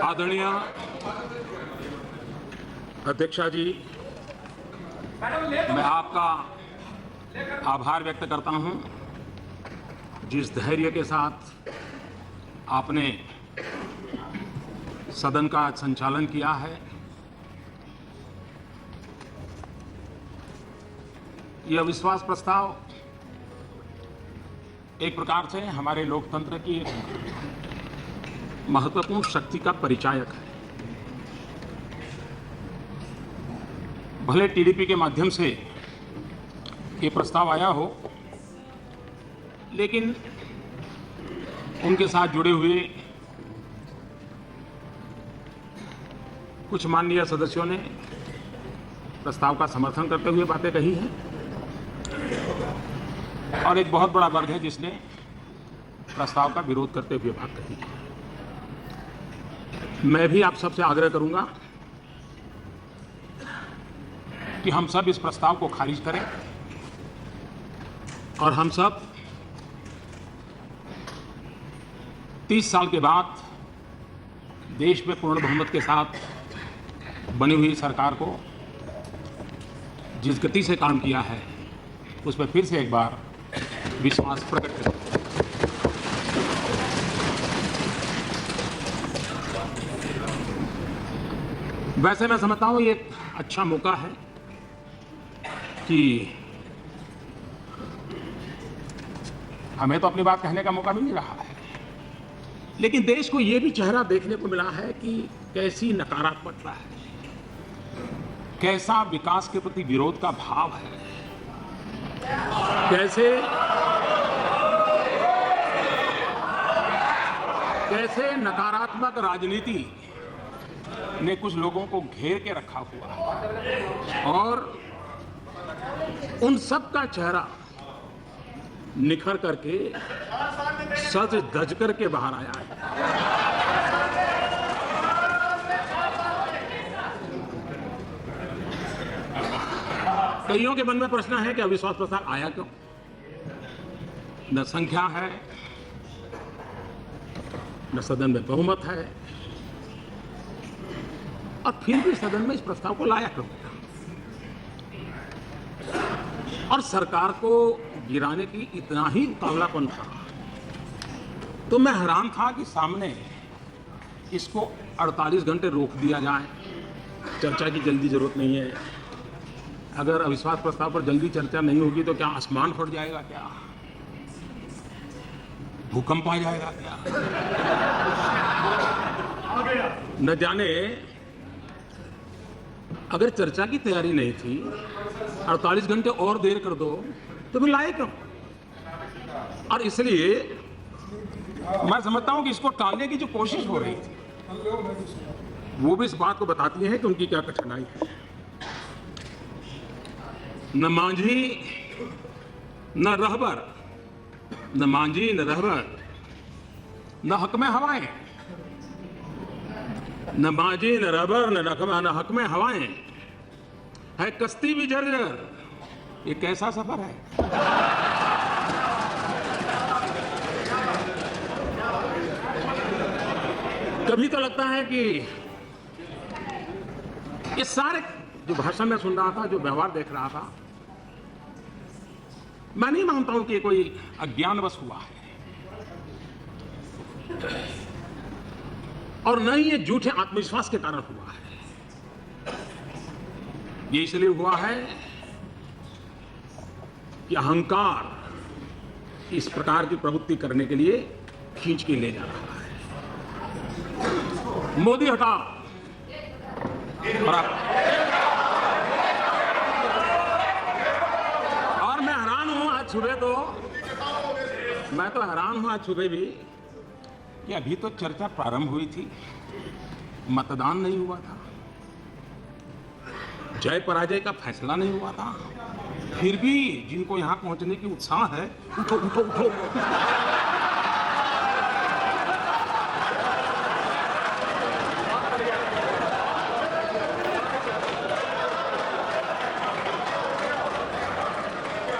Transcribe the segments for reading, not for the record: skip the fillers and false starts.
आदरणीय अध्यक्षा जी, मैं आपका आभार व्यक्त करता हूं जिस धैर्य के साथ आपने सदन का संचालन किया है। यह विश्वास प्रस्ताव एक प्रकार से हमारे लोकतंत्र की एक महत्वपूर्ण शक्ति का परिचायक है। भले टीडीपी के माध्यम से ये प्रस्ताव आया हो, लेकिन उनके साथ जुड़े हुए कुछ माननीय सदस्यों ने प्रस्ताव का समर्थन करते हुए बातें कही हैं और एक बहुत बड़ा वर्ग है जिसने प्रस्ताव का विरोध करते हुए बात कही है। मैं भी आप सबसे आग्रह करूंगा कि हम सब इस प्रस्ताव को खारिज करें और हम सब 30 साल के बाद देश में पूर्ण बहुमत के साथ बनी हुई सरकार को जिस गति से काम किया है उस पर फिर से एक बार विश्वास प्रकट करें। वैसे मैं समझता हूं ये एक अच्छा मौका है कि हमें तो अपनी बात कहने का मौका मिल रहा है, लेकिन देश को ये भी चेहरा देखने को मिला है कि कैसी नकारात्मकता है, कैसा विकास के प्रति विरोध का भाव है, कैसे नकारात्मक राजनीति ने कुछ लोगों को घेर के रखा हुआ है और उन सब का चेहरा निखर करके सज धज करके बाहर आया है। कईयों के मन में प्रश्न है कि अविश्वास प्रस्ताव आया क्यों? न संख्या है, न सदन में बहुमत है, और फिर भी सदन में इस प्रस्ताव को लाया क्यों? और सरकार को गिराने की इतना ही उतावलापन था, तो मैं हैरान था कि सामने इसको 48 घंटे रोक दिया जाए। चर्चा की जल्दी जरूरत नहीं है। अगर अविश्वास प्रस्ताव पर जल्दी चर्चा नहीं होगी तो क्या आसमान फट जाएगा? क्या भूकंप आ जाएगा? क्या न जाने। अगर चर्चा की तैयारी नहीं थी, 48 घंटे और देर कर दो तो फिर लाए क्यों? और इसलिए मैं समझता हूं कि इसको टालने की जो कोशिश हो रही थी वो भी इस बात को बताती है कि उनकी क्या कठिनाई है। न मांझी न रहबर, न मांझी न रहबर, न हक में हवाएं, न मांझी न रहबर न हक में हवाएं, है कश्ती भी जर्जर। ये कैसा सफर है? कभी तो लगता है कि ये सारे जो भाषण में सुन रहा था, जो व्यवहार देख रहा था, मैं नहीं मानता हूं कि कोई अज्ञानवश हुआ है, और न ही ये झूठे आत्मविश्वास के कारण हुआ है। ये इसलिए हुआ है कि अहंकार इस प्रकार की प्रवृत्ति करने के लिए खींच के ले जा रहा है। मोदी हटाओ और मैं हैरान हूं आज सुबह भी कि अभी तो चर्चा प्रारंभ हुई थी, मतदान नहीं हुआ था, जय पराजय का फैसला नहीं हुआ था, फिर भी जिनको यहां पहुंचने की उत्साह है, उठो उठो उठो।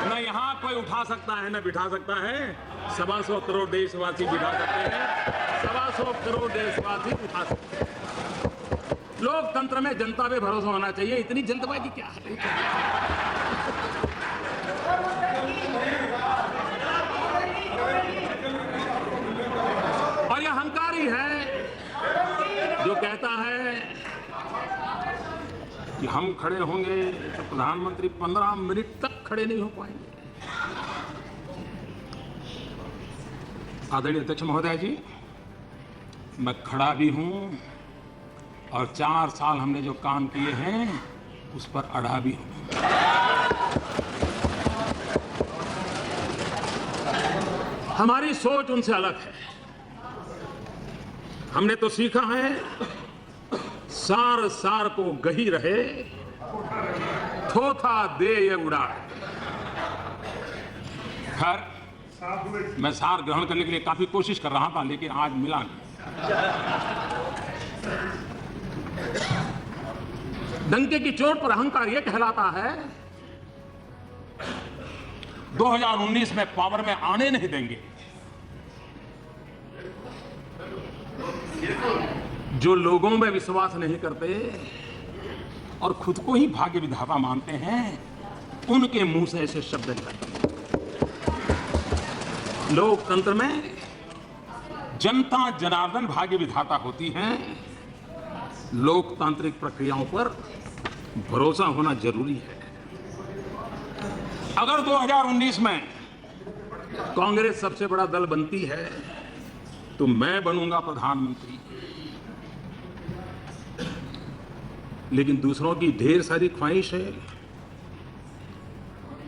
न यहां कोई उठा सकता है न बिठा सकता है। 125 करोड़ देशवासी बिठा सकते हैं, 125 करोड़ देशवासी उठा सकते हैं। लोकतंत्र में जनता पे भरोसा होना चाहिए, इतनी जल्दबाजी क्या है? और यह अहंकारी है जो कहता है कि हम खड़े होंगे तो प्रधानमंत्री 15 मिनट तक खड़े नहीं हो पाएंगे। आदरणीय अध्यक्ष महोदय जी, मैं खड़ा भी हूं और 4 साल हमने जो काम किए हैं उस पर अड़ा भी हूं। हमारी सोच उनसे अलग है। हमने तो सीखा है सार सार को गही रहे, थोथा दे ये उड़ा। खैर, मैं सार ग्रहण करने के लिए काफी कोशिश कर रहा था, लेकिन आज मिला नहीं। डंके की चोट पर अहंकार यह कहलाता है 2019 में पावर में आने नहीं देंगे। जो लोगों में विश्वास नहीं करते और खुद को ही भाग्य विधाता मानते हैं, उनके मुंह से ऐसे शब्द निकलते हैं। लोकतंत्र में जनता जनार्दन भाग्य विधाता होती है। लोकतांत्रिक प्रक्रियाओं पर भरोसा होना जरूरी है। अगर 2019 में कांग्रेस सबसे बड़ा दल बनती है तो मैं बनूंगा प्रधानमंत्री, लेकिन दूसरों की ढेर सारी ख्वाहिश है,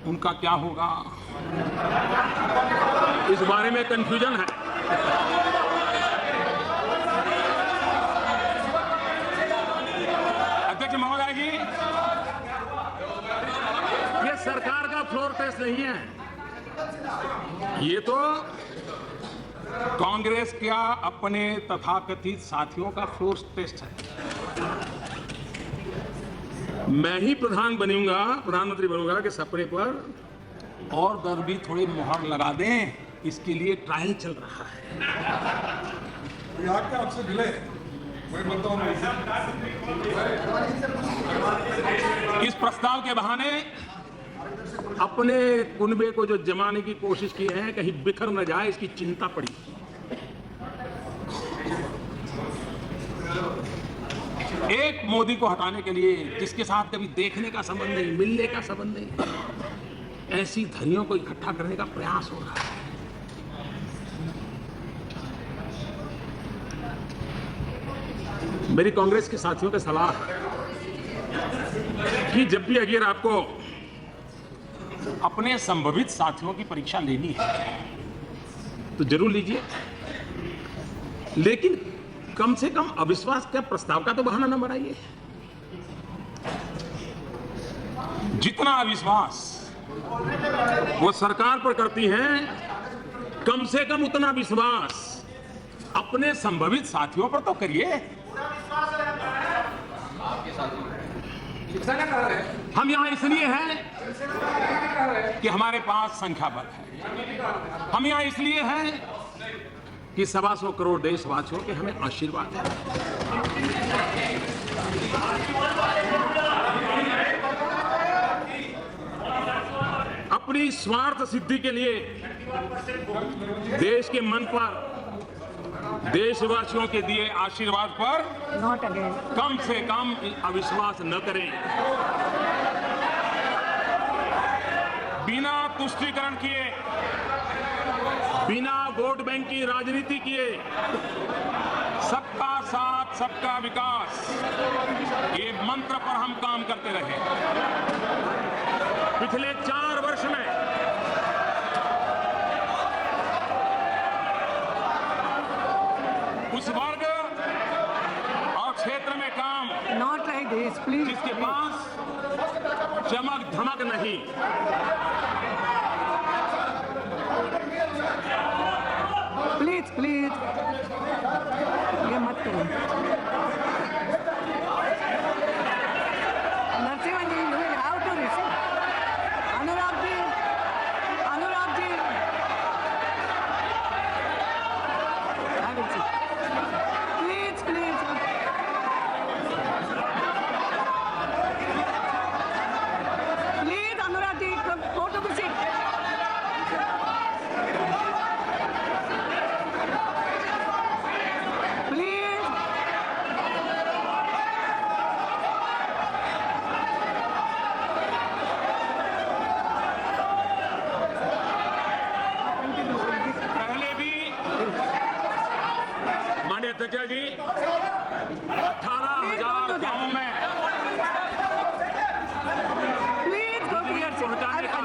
उनका क्या होगा, इस बारे में कंफ्यूजन है। अध्यक्ष महोदय जी, ये सरकार का फ्लोर टेस्ट नहीं है, ये तो कांग्रेस का अपने तथाकथित साथियों का फ्लोर टेस्ट है। मैं ही प्रधानमंत्री बनूंगा कि सपने पर और दर भी थोड़ी मुहर लगा दें, इसके लिए ट्रायल चल रहा है। आपसे मिले, मैं बोलता हूं इस प्रस्ताव के बहाने अपने कुनबे को जो जमाने की कोशिश की है, कहीं बिखर न जाए, इसकी चिंता पड़ी। एक मोदी को हटाने के लिए, जिसके साथ कभी देखने का संबंध नहीं, मिलने का संबंध नहीं, ऐसी धनियों को इकट्ठा करने का प्रयास हो रहा है। मेरी कांग्रेस के साथियों का सलाह है कि जब भी अगर आपको अपने संभावित साथियों की परीक्षा लेनी है तो जरूर लीजिए, लेकिन कम से कम अविश्वास के प्रस्ताव का तो बहाना न बनाइए। जितना अविश्वास वो सरकार पर करती हैं, कम से कम उतना विश्वास अपने संभावित साथियों पर तो करिए। हम यहां इसलिए हैं कि हमारे पास संख्या बल है। हम यहां इसलिए हैं कि 125 करोड़ देशवासियों के हमें आशीर्वाद है। अपनी स्वार्थ सिद्धि के लिए देश के मन पर, देशवासियों के दिए आशीर्वाद पर कम से कम अविश्वास न करें। बिना तुष्टीकरण किए, बिना वोट बैंक की राजनीति किए, सबका साथ सबका विकास, ये मंत्र पर हम काम करते रहे। पिछले 4 वर्ष में उस वर्ग और क्षेत्र में काम नॉट लाइक दिस प्लीज, जिसके पास चमक धमक नहीं, प्लीज प्लीज ये मत करो। नरसिम्हा जी, you will have to listen. Anurag ji, I will see. Please, please. 18,000 गांवों में Please go to your seat.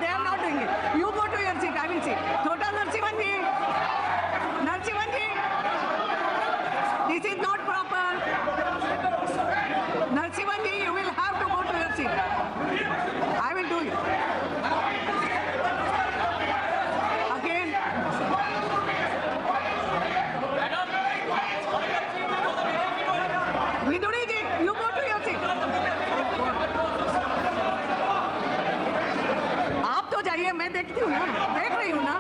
They are not doing it. You go to your seat. I will see. Total Narsiman ji. Narsiman ji. This is not proper. Narsiman ji, you will have to go to your seat. I will do it. Again. Viduri ji, you go to your seat. आप तो जाइए, मैं देखती हूँ ना, देख रही हूँ ना,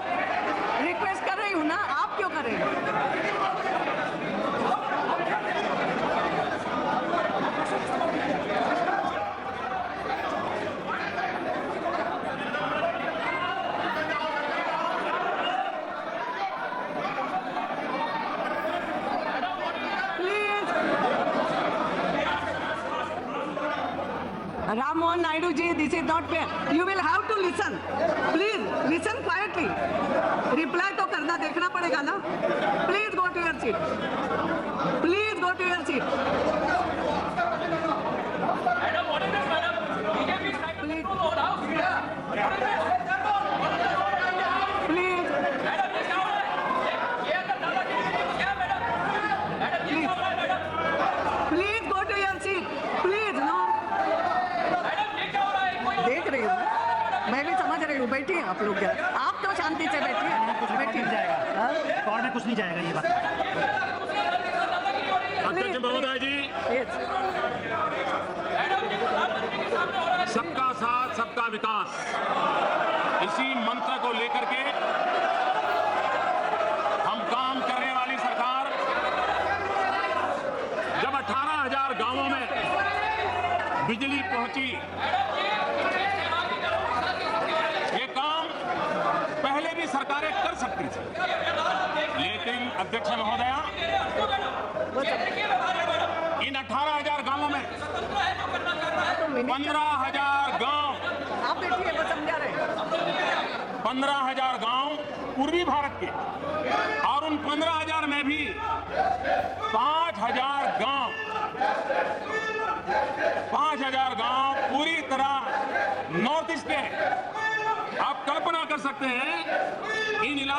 रिक्वेस्ट कर रही हूँ ना, आप क्यों कर रहे हैं? Ram Mohan Naidu ji, this is not fair. You will have to listen. Please listen quietly. Reply तो करना देखना पड़ेगा ना. Please go to your seat. Please go to your seat. Madam, what is this, madam? BJP is trying to Please. control the house. Please. Madam ये क्या हो रहा है? ये अगर दादागिरी है तो क्या मैडम? मैडम ये क्या हो रहा है madam? Please go to your seat. Please no. Madam ये क्या हो रहा है? कोई देख रही हूँ. मैं भी समझ रही हूँ. बैठिए आप लोग. आप तो शांति से बैठिए. बैठिए. हाँ? कोर्ट में कुछ नहीं जाएगा ये बात। अध्यक्ष महोदय जी, Yes. सबका साथ सबका विकास, इसी मंत्र को लेकर के हम काम करने वाली सरकार जब 18,000 गांवों में बिजली पहुंची, ये काम पहले भी सरकारें कर सकती थी, लेकिन अध्यक्ष महोदया, इन 18,000 गांवों में 15,000 गांव, आप बैठिए, वो समझा रहे हैं. 15,000 गांव पूर्वी भारत के, और उन 15,000 में भी 5,000 गांव पूरी तरह नॉर्थ ईस्ट के हैं. आप कल्पना कर सकते हैं इन इलाकों